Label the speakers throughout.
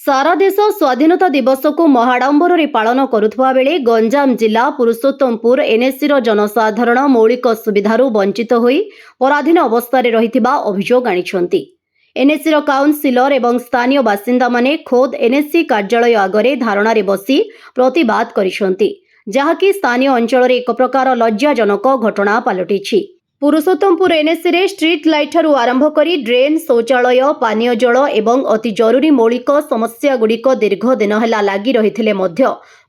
Speaker 1: सारा देश स्वाधीनता दिवस को महाडंबर पालन करुवा बेले गंजाम जिला पुरुषोत्तमपुर एनएससी जनसाधारण मौलिक सुविधार वंचित होई पराधीन अवस्था रहिथिबा अभियोग आनिछंती। एनएससी काउंसिलर एवं स्थानीय बासिंदा माने खोद एनएससी कार्यालय आगरे धारणा रे बसी प्रतिवाद करिसंती, जहाँकि स्थानीय अंचल एक प्रकार लज्जाजनक घटना पलटिछि। पुरुषोत्तमपुर एनएससी रे स्ट्रीट लाइट ठारू आरंभ करी ड्रेन, शौचालय, पानीय जल एवं अति जरूरी मौलिक समस्या गुड़िक दीर्घ दिन है लगी रही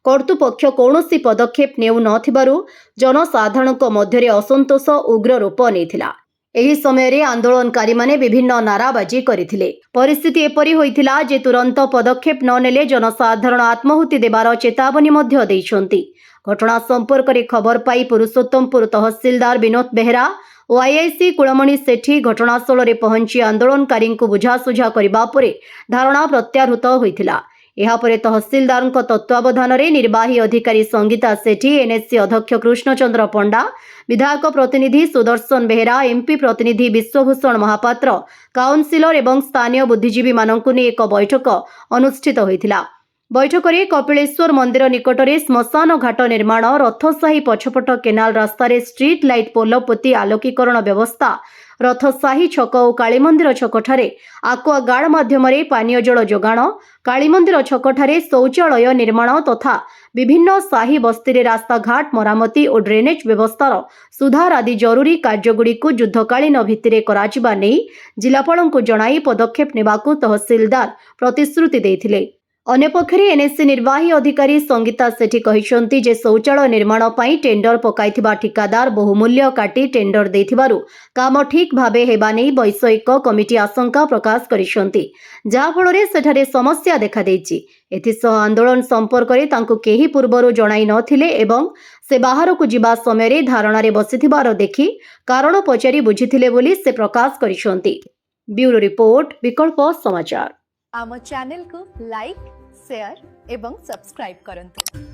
Speaker 1: कर्तृपक्ष कौनसी पदक्षेप नेउ नथिबारु जनसाधारणक मध्य असंतोष उग्र रूप नेइथिला। एही समय रे आंदोलनकारी माने विभिन्न नाराबाजी करथिले। परिस्थिति एपरि होइथिला जे तुरंत पदक्षेप न नेले जनसाधारण आत्माहुति देबार चेतावनी मध्य दैछंती। घटना संपर्क में खबर पाई पुरुषोत्तमपुर तहसीलदार विनोद बेहरा और आईआईसी कुलमणि सेठी घटनास्थल में पहुंची आंदोलनकारी बुझासुझा करने पर धारणा प्रत्याहृत होता। यापर तहसीलदार तत्वावधान में निर्वाही अधिकारी संगीता सेठी, एनएससी अध्यक्ष कृष्णचंद्र पंडा, विधायक प्रतिनिधि सुदर्शन बेहरा, एमपी प्रतिनिधि विश्वभूषण महापात्र, काउंसिलर एवं स्थानीय बुद्धिजीवी मानक एक बैठक अनुष्ठित होता। बैठक में कपिलेश्वर मंदिर निकट में श्मशान घाट निर्माण, रथसाही पछपट केनाल रास्तार स्ट्रीट लाइट पोल पोती आलोकीकरण व्यवस्था, रथसाही छक और कालीमंदिर छकठारे आक्वा गार्ड माध्यम पानीय जल जोगाण, कालीमंदिर छकठारे शौचालय निर्माण तथा विभिन्न साही बस्ती रास्ता घाट मरामती और ड्रेनेज व्यवस्थार सुधार आदि जरूरी कार्यगुड़िक युद्धकालीन भित्तिरे कराजिबा नै जिलापालଙ୍କୁ जणाई पदक्षेप नेबाकू तहसीलदार प्रतिश्रुति देथिले। अन्यपक्षरे एनएससी निर्वाही अधिकारी संगीता सेठी कहिसंती जे शौचालय निर्माण पई टेंडर पकाइथिबा ठिकादार बहुमूल्य काटी टेंडर देथिबारु काम ठीक भाबे हेबा नै वैषयिक कमिटी आशंका प्रकाश करिसंती, जा फଳରେ सेठारे समस्या देखा देछि। एथिसह आंदोलन संपर्क में तांको केही पूर्वरु जणाई नथिले एवं से बाहरकू जिबा समय धारणा रे बसिथिबार देखि कारण पचारि बुझिथिले बोली से प्रकाश करिसंती। ब्यूरो रिपोर्ट, विकल्प समाचार।
Speaker 2: आम चैनल को लाइक, शेयर एवं सब्सक्राइब करंतु।